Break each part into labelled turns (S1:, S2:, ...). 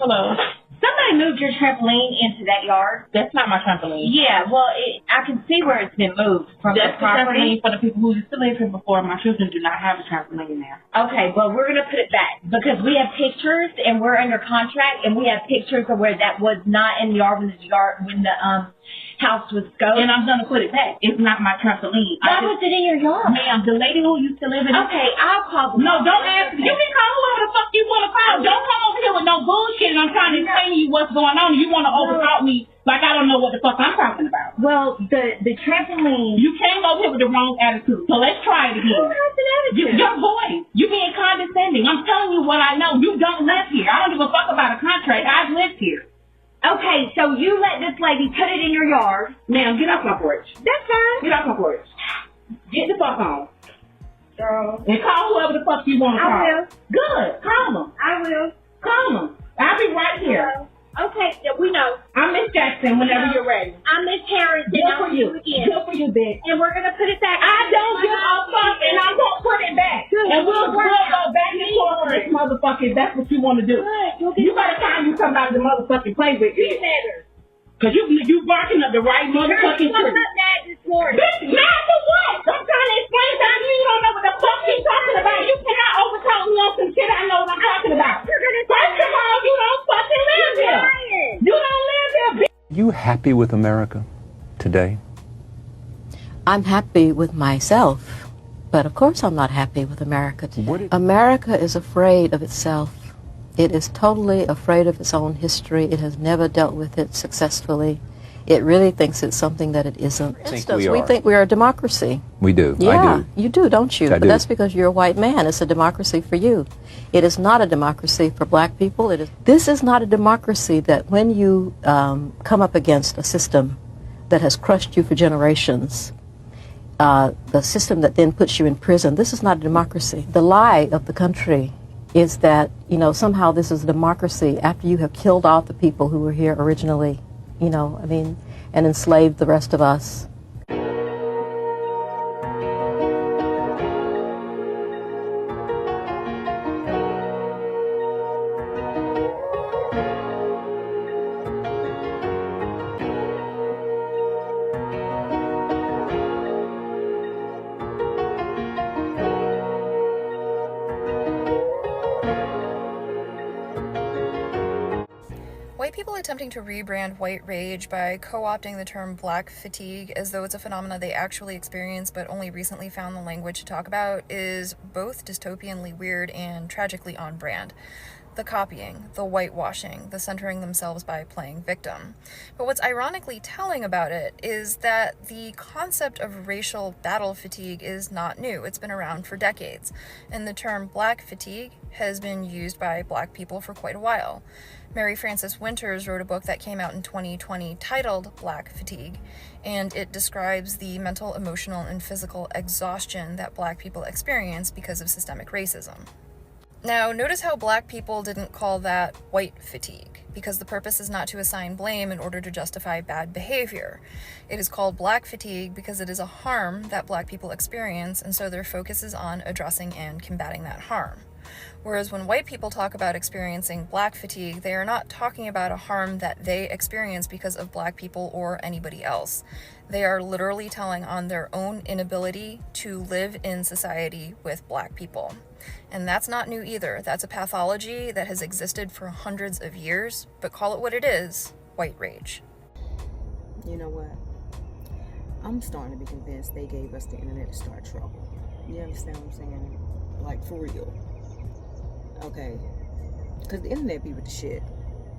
S1: Hello.
S2: Somebody moved your trampoline into that yard.
S1: That's not my trampoline.
S2: Yeah, well, I can see where it's been moved from
S1: That's
S2: the property.
S1: trampoline for the people who used to live here before. My children do not have a trampoline there.
S2: Okay, well, we're going to put it back because we have pictures and we're under contract and we have pictures of where that was not in the yard when the house was scoped.
S1: And I'm going to put it back. It's not my trampoline.
S2: Why was it in your yard?
S1: Ma'am, the lady who used to live in
S2: Okay, I'll call them.
S1: No, don't ask. You can call whoever the fuck you want to call. Don't come over here with no bullshit and I'm trying to explain to you what's going on. You want to overtalk me like I don't know what the fuck I'm talking about.
S2: Well, the trampoline.
S1: You came over here with the wrong attitude. So let's try it again.
S2: Who has an attitude?
S1: Your voice. You being condescending. I'm telling you what I know. You don't live here. I don't give a fuck about a contract. I've lived here.
S2: Okay, so you let this lady put it in your yard.
S1: Ma'am, get off my porch.
S2: That's fine.
S1: Get off my porch. Get the fuck on.
S2: Girl.
S1: And call whoever the fuck you want to call.
S2: I will.
S1: Good. Call them.
S2: I will.
S1: Call them. I'll be right here.
S2: Okay, we know.
S1: I'm Miss Jackson whenever you're ready.
S2: I'm Miss Harris.
S1: Good for you. Good for you, bitch.
S2: And we're going to put it back.
S1: I don't give a fuck and I'm going to put it back.
S2: Good.
S1: And we'll go back and forth on this motherfucker if that's what you want to do. You better find you somebody to motherfucking play with.
S2: Be better.
S1: Because you barking up the right motherfucking tree.
S2: Mad this morning.
S1: Bitch, mad for what? I'm trying to explain to you. You don't know what the fuck you're talking about. You cannot overtalk me on some shit I know what I'm talking about. First of all, you don't fucking live here. You don't live here, bitch.
S3: You happy with America today?
S4: I'm happy with myself, but of course I'm not happy with America today. America is afraid of itself. It is totally afraid of its own history. It has never dealt with it successfully. It really thinks it's something that it isn't. For instance, we think we are a democracy.
S3: We do.
S4: Yeah,
S3: I do.
S4: you do, don't you?
S3: I
S4: But
S3: do.
S4: that's because you're a white man. It's a democracy for you. It is not a democracy for black people. This is not a democracy that when you come up against a system that has crushed you for generations, the system that then puts you in prison, this is not a democracy. The lie of the country is that, you know, somehow this is a democracy after you have killed off the people who were here originally, you know, I mean, and enslaved the rest of us.
S5: White people attempting to rebrand white rage by co-opting the term black fatigue as though it's a phenomena they actually experience but only recently found the language to talk about is both dystopianly weird and tragically on brand. The copying, the whitewashing, the centering themselves by playing victim. But what's ironically telling about it is that the concept of racial battle fatigue is not new. It's been around for decades, and the term black fatigue has been used by black people for quite a while. Mary Frances Winters wrote a book that came out in 2020 titled Black Fatigue, and it describes the mental, emotional, and physical exhaustion that black people experience because of systemic racism. Now, notice how black people didn't call that white fatigue, because the purpose is not to assign blame in order to justify bad behavior. It is called black fatigue because it is a harm that black people experience, and so their focus is on addressing and combating that harm. Whereas when white people talk about experiencing black fatigue, they are not talking about a harm that they experience because of black people or anybody else. They are literally telling on their own inability to live in society with black people. And that's not new either. That's a pathology that has existed for hundreds of years, but call it what it is, white rage.
S6: You know what? I'm starting to be convinced they gave us the internet to start trouble. You understand what I'm saying? Like, for real. Okay? Because the internet be with the shit.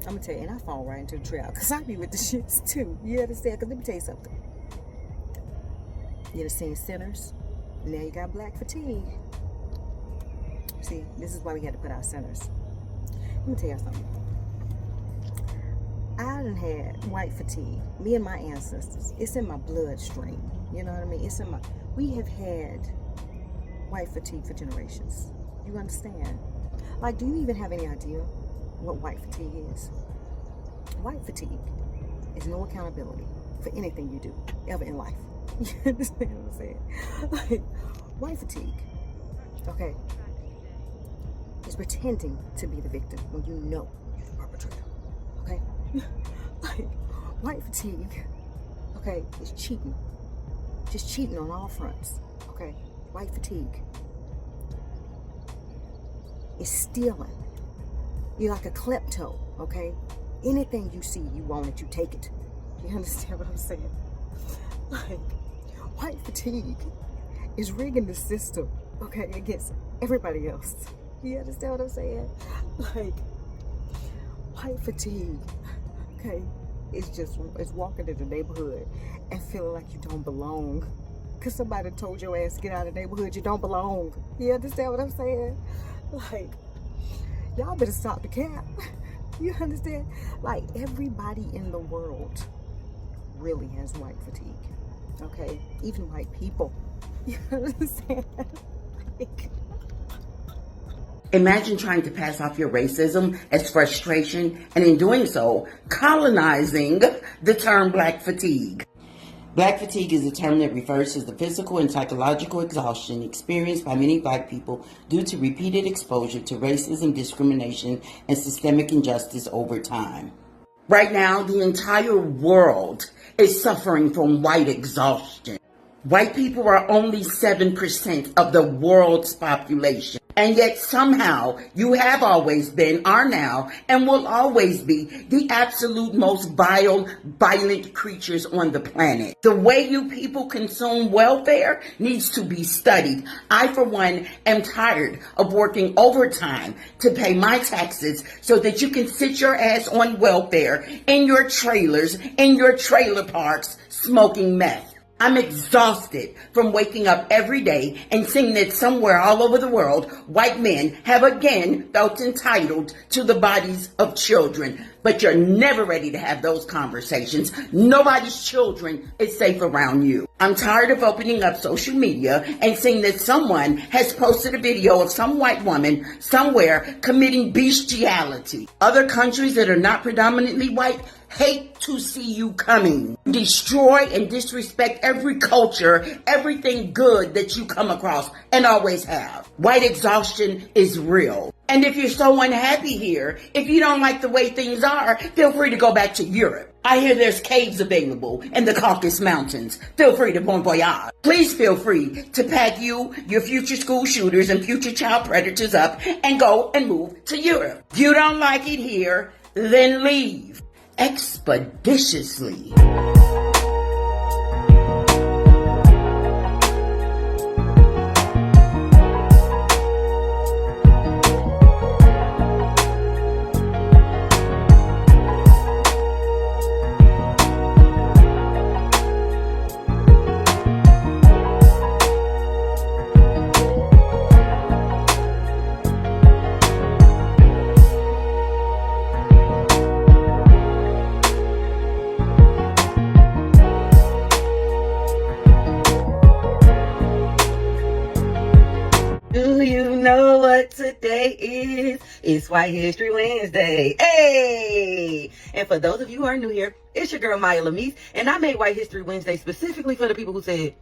S6: I'm going to tell you, and I fall right into the trap, because I be with the shits too. You understand? Because let me tell you something. You done seen sinners? Now you got black fatigue. See, this is why we had to put out sinners. Let me tell you something. I done had white fatigue. Me and my ancestors. It's in my bloodstream. You know what I mean? It's in my... We have had white fatigue for generations. You understand? Like, do you even have any idea what white fatigue is? White fatigue is no accountability for anything you do ever in life. You understand what I'm saying? Like, white fatigue, okay, is pretending to be the victim when you know you're the perpetrator. hatred, okay? Like, white fatigue, okay, is cheating. Just cheating on all fronts, okay? White fatigue is stealing. You're like a klepto, okay? Anything you see, you want it, you take it. You understand what I'm saying? Like, white fatigue is rigging the system, okay, against everybody else. You understand what I'm saying? Like, white fatigue, okay, it's walking in the neighborhood and feeling like you don't belong. Because somebody told your ass, get out of the neighborhood, you don't belong. You understand what I'm saying? Like, y'all better stop the cap. You understand? Like, everybody in the world really has white fatigue, okay? Even white people. You understand? Like,
S7: imagine trying to pass off your racism as frustration, and in doing so, colonizing the term black fatigue. Black fatigue is a term that refers to the physical and psychological exhaustion experienced by many black people due to repeated exposure to racism, discrimination, and systemic injustice over time. Right now, the entire world is suffering from white exhaustion. White people are only 7% of the world's population. And yet somehow you have always been, are now, and will always be the absolute most vile, violent creatures on the planet. The way you people consume welfare needs to be studied. I, for one, am tired of working overtime to pay my taxes so that you can sit your ass on welfare in your trailers, in your trailer parks, smoking meth. I'm exhausted from waking up every day and seeing that somewhere all over the world, white men have again felt entitled to the bodies of children. But you're never ready to have those conversations. Nobody's children is safe around you. I'm tired of opening up social media and seeing that someone has posted a video of some white woman somewhere committing bestiality. Other countries that are not predominantly white hate to see you coming. Destroy and disrespect every culture, everything good that you come across and always have. White exhaustion is real. And if you're so unhappy here, if you don't like the way things are, feel free to go back to Europe. I hear there's caves available in the Caucasus Mountains. Feel free to bon voyage. Please feel free to pack you, your future school shooters and future child predators up and go and move to Europe. If you don't like it here, then leave expeditiously. Do you know what today is? It's White History Wednesday. Hey! And for those of you who are new here, it's your girl Maya Lamise, and I made White History Wednesday specifically for the people who said,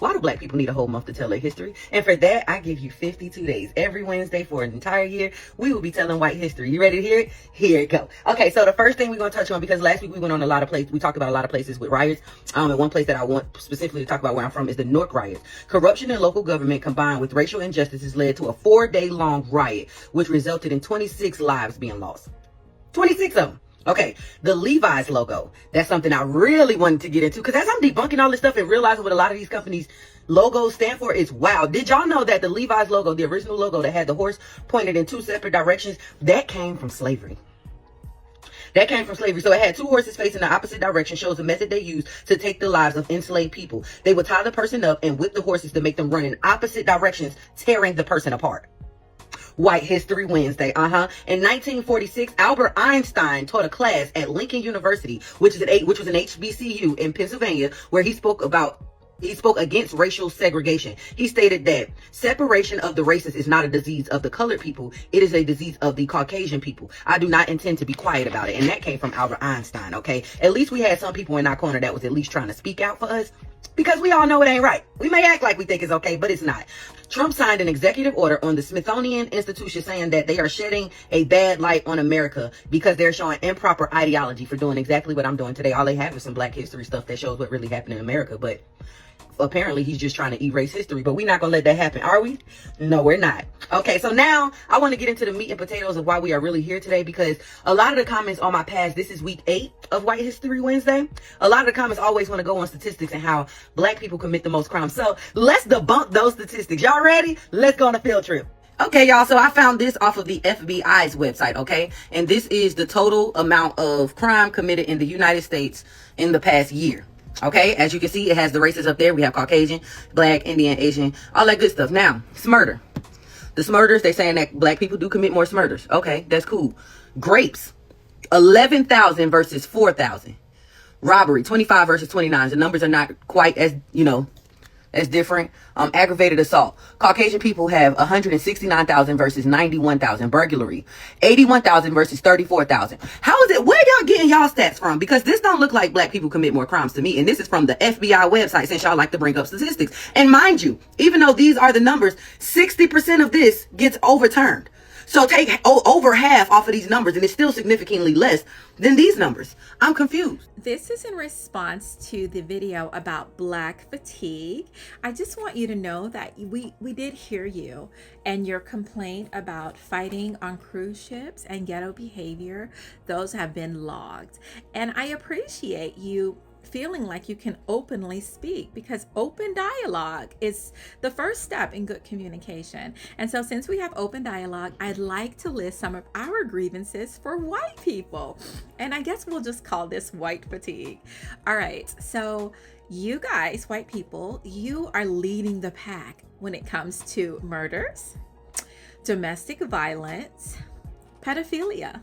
S7: why do black people need a whole month to tell their history? And for that, I give you 52 days. Every Wednesday for an entire year, we will be telling white history. You ready to hear it? Here it go. Okay, so the first thing we're going to touch on, because last week we went on a lot of places, we talked about a lot of places with riots. And one place that I want specifically to talk about where I'm from is the Newark riots. Corruption in local government combined with racial injustices led to a 4-day-long riot, which resulted in 26 lives being lost. 26 of them. Okay, the Levi's logo. That's something I really wanted to get into, because as I'm debunking all this stuff and realizing what a lot of these companies' logos stand for, is wow. Did y'all know that the Levi's logo, the original logo that had the horse pointed in 2 separate directions, that came from slavery? That came from slavery. So it had 2 horses facing the opposite direction, shows a method they used to take the lives of enslaved people. They would tie the person up and whip the horses to make them run in opposite directions, tearing the person apart. White History Wednesday. In 1946, Albert Einstein taught a class at Lincoln University, which was an HBCU in Pennsylvania, where he spoke against racial segregation. He stated that separation of the races is not a disease of the colored people. It is a disease of the Caucasian people. I do not intend to be quiet about it. And that came from Albert Einstein, okay? At least we had some people in our corner that was at least trying to speak out for us.
S8: Because we all know it ain't right. We may act like we think it's okay, but it's not. Trump signed an executive order on the Smithsonian Institution saying that they are shedding a bad light on America because they're showing improper ideology for doing exactly what I'm doing today. All they have is some Black history stuff that shows what really happened in America, but apparently he's just trying to erase history. But we're not going to let that happen, are we? No, we're not. Okay, so now I want to get into the meat and potatoes of why we are really here today, because a lot of the comments on my page, this is week 8 of White History Wednesday, a lot of the comments always want to go on statistics and how Black people commit the most crimes. So let's debunk those statistics. Y'all ready? Let's go on a field trip. Okay, y'all, so I found this off of the FBI's website, okay? And this is the total amount of crime committed in the United States in the past year. Okay, as you can see, it has the races up there. We have Caucasian, Black, Indian, Asian, all that good stuff. Now, smurder. The smurders, they're saying that Black people do commit more smurders. Okay, that's cool. Grapes, 11,000 versus 4,000. Robbery, 25 versus 29. The numbers are not quite as, as different. Aggravated assault. Caucasian people have 169,000 versus 91,000. Burglary, 81,000 versus 34,000. How is it? Where y'all getting y'all stats from? Because this don't look like Black people commit more crimes to me. And this is from the FBI website, since y'all like to bring up statistics. And mind you, even though these are the numbers, 60% of this gets overturned. So take over half off of these numbers, and it's still significantly less than these numbers. I'm confused.
S9: This is in response to the video about Black fatigue. I just want you to know that we did hear you and your complaint about fighting on cruise ships and ghetto behavior. Those have been logged. And I appreciate you feeling like you can openly speak, because open dialogue is the first step in good communication. And so since we have open dialogue, I'd like to list some of our grievances for white people. And I guess we'll just call this white fatigue. All right, so you guys, white people, you are leading the pack when it comes to murders, domestic violence, pedophilia,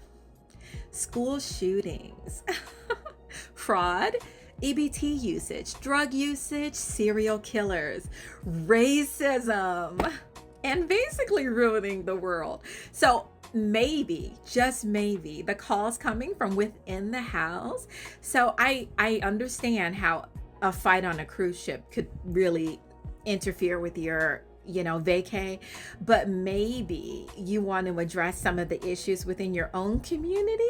S9: school shootings, fraud, EBT usage, drug usage, serial killers, racism, and basically ruining the world. So maybe, just maybe, the call's coming from within the house. So I understand how a fight on a cruise ship could really interfere with your vacay, but maybe you want to address some of the issues within your own community.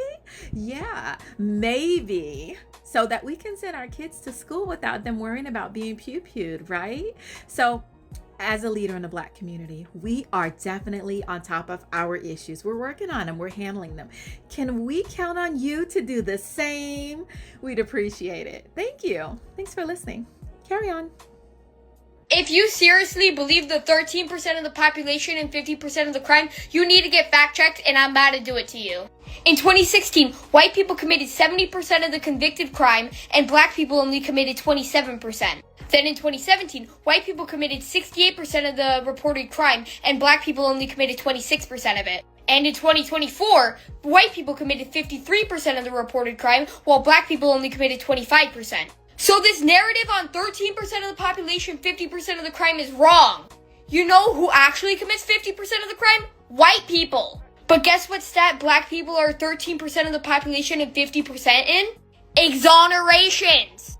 S9: Yeah, maybe, so that we can send our kids to school without them worrying about being pew-pewed, right? So as a leader in the Black community, we are definitely on top of our issues. We're working on them. We're handling them. Can we count on you to do the same? We'd appreciate it. Thank you. Thanks for listening. Carry on.
S10: If you seriously believe the 13% of the population and 50% of the crime, you need to get fact-checked, and I'm about to do it to you. In 2016, white people committed 70% of the convicted crime, and Black people only committed 27%. Then in 2017, white people committed 68% of the reported crime, and Black people only committed 26% of it. And in 2024, white people committed 53% of the reported crime, while Black people only committed 25%. So this narrative on 13% of the population, 50% of the crime is wrong. You know who actually commits 50% of the crime? White people. But guess what stat Black people are 13% of the population and 50% in? Exonerations.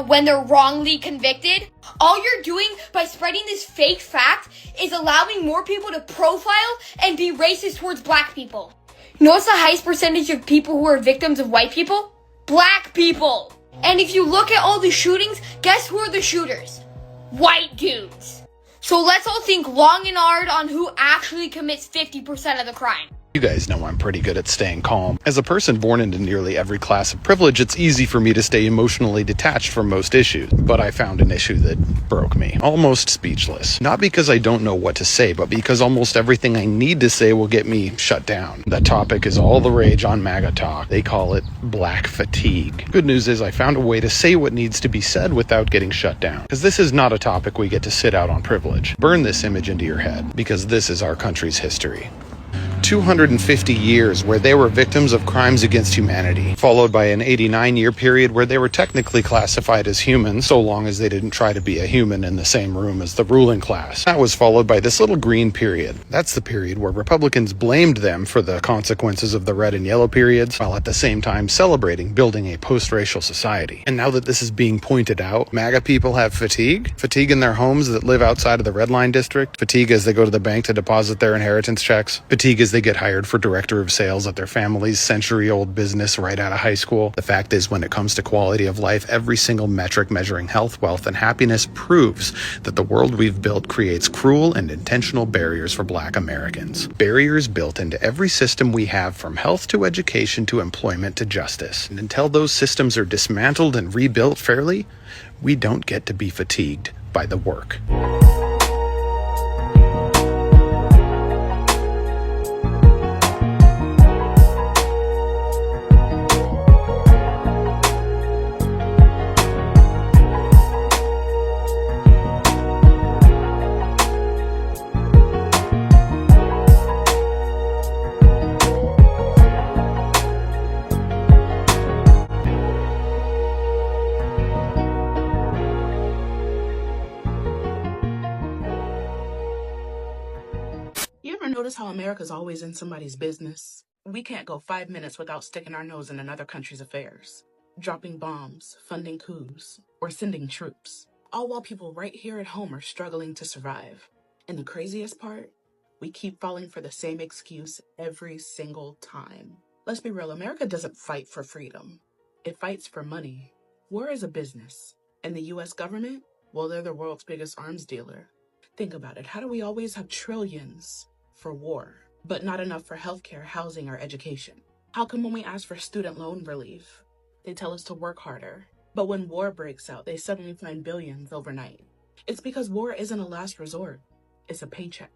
S10: When they're wrongly convicted, all you're doing by spreading this fake fact is allowing more people to profile and be racist towards Black people. What's the highest percentage of people who are victims of white people? Black people. And if you look at all the shootings, guess who are the shooters? White dudes. So let's all think long and hard on who actually commits 50% of the crime.
S11: You guys know I'm pretty good at staying calm. As a person born into nearly every class of privilege, it's easy for me to stay emotionally detached from most issues. But I found an issue that broke me. Almost speechless. Not because I don't know what to say, but because almost everything I need to say will get me shut down. That topic is all the rage on MAGA talk. They call it Black fatigue. Good news is I found a way to say what needs to be said without getting shut down. Because this is not a topic we get to sit out on privilege. Burn this image into your head, because this is our country's history. 250 years where they were victims of crimes against humanity, followed by an 89-year period where they were technically classified as humans, so long as they didn't try to be a human in the same room as the ruling class. That was followed by this little green period. That's the period where Republicans blamed them for the consequences of the red and yellow periods, while at the same time celebrating building a post-racial society. And now that this is being pointed out, MAGA people have fatigue. Fatigue in their homes that live outside of the red line district. Fatigue as they go to the bank to deposit their inheritance checks. Fatigue as they get hired for director of sales at their family's century-old business right out of high school. The fact is, when it comes to quality of life, every single metric measuring health, wealth, and happiness proves that the world we've built creates cruel and intentional barriers for Black Americans. Barriers built into every system we have, from health to education to employment to justice. And until those systems are dismantled and rebuilt fairly, we don't get to be fatigued by the work.
S12: You ever notice how America's always in somebody's business? We can't go 5 minutes without sticking our nose in another country's affairs, dropping bombs, funding coups, or sending troops, all while people right here at home are struggling to survive. And the craziest part? We keep falling for the same excuse every single time. Let's be real, America doesn't fight for freedom. It fights for money. War is a business. And the US government? Well, they're the world's biggest arms dealer. Think about it. How do we always have trillions for war, but not enough for healthcare, housing, or education? How come when we ask for student loan relief, they tell us to work harder, but when war breaks out, they suddenly find billions overnight? It's because war isn't a last resort. It's a paycheck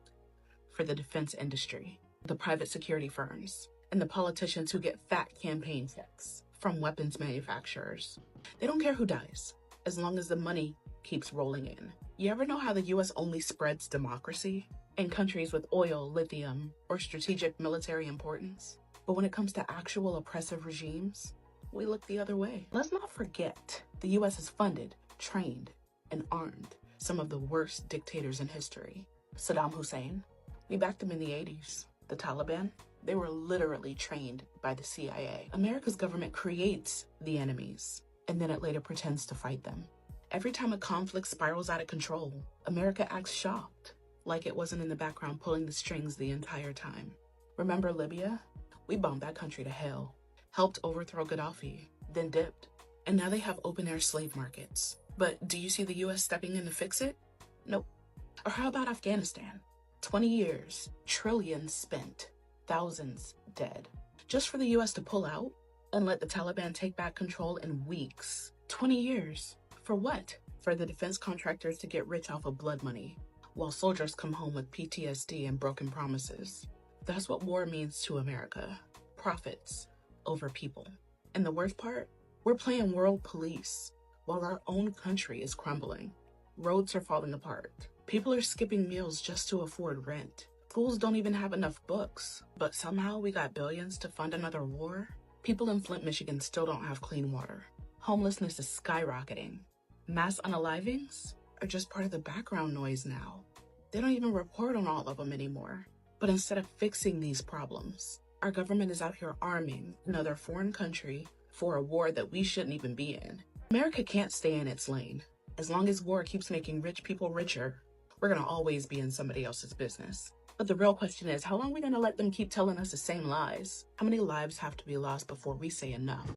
S12: for the defense industry, the private security firms, and the politicians who get fat campaign checks from weapons manufacturers. They don't care who dies, as long as the money keeps rolling in. You ever know how the US only spreads democracy in countries with oil, lithium, or strategic military importance? But when it comes to actual oppressive regimes, we look the other way. Let's not forget, the US has funded, trained, and armed some of the worst dictators in history. Saddam Hussein, we backed him in the 80s. The Taliban, they were literally trained by the CIA. America's government creates the enemies, and then it later pretends to fight them. Every time a conflict spirals out of control, America acts shocked, like it wasn't in the background pulling the strings the entire time. Remember Libya? We bombed that country to hell, helped overthrow Gaddafi, then dipped. And now they have open-air slave markets. But do you see the US stepping in to fix it? Nope. Or how about Afghanistan? 20 years, trillions spent, thousands dead. Just for the US to pull out and let the Taliban take back control in weeks. 20 years. For what? For the defense contractors to get rich off of blood money, while soldiers come home with PTSD and broken promises. That's what war means to America. Profits over people. And the worst part? We're playing world police while our own country is crumbling. Roads are falling apart. People are skipping meals just to afford rent. Schools don't even have enough books. But somehow we got billions to fund another war? People in Flint, Michigan still don't have clean water. Homelessness is skyrocketing. Mass unalivings are just part of the background noise now. They don't even report on all of them anymore. But instead of fixing these problems, our government is out here arming another foreign country for a war that we shouldn't even be in. America can't stay in its lane. As long as war keeps making rich people richer, we're gonna always be in somebody else's business. But the real question is, how long are we gonna let them keep telling us the same lies? How many lives have to be lost before we say enough?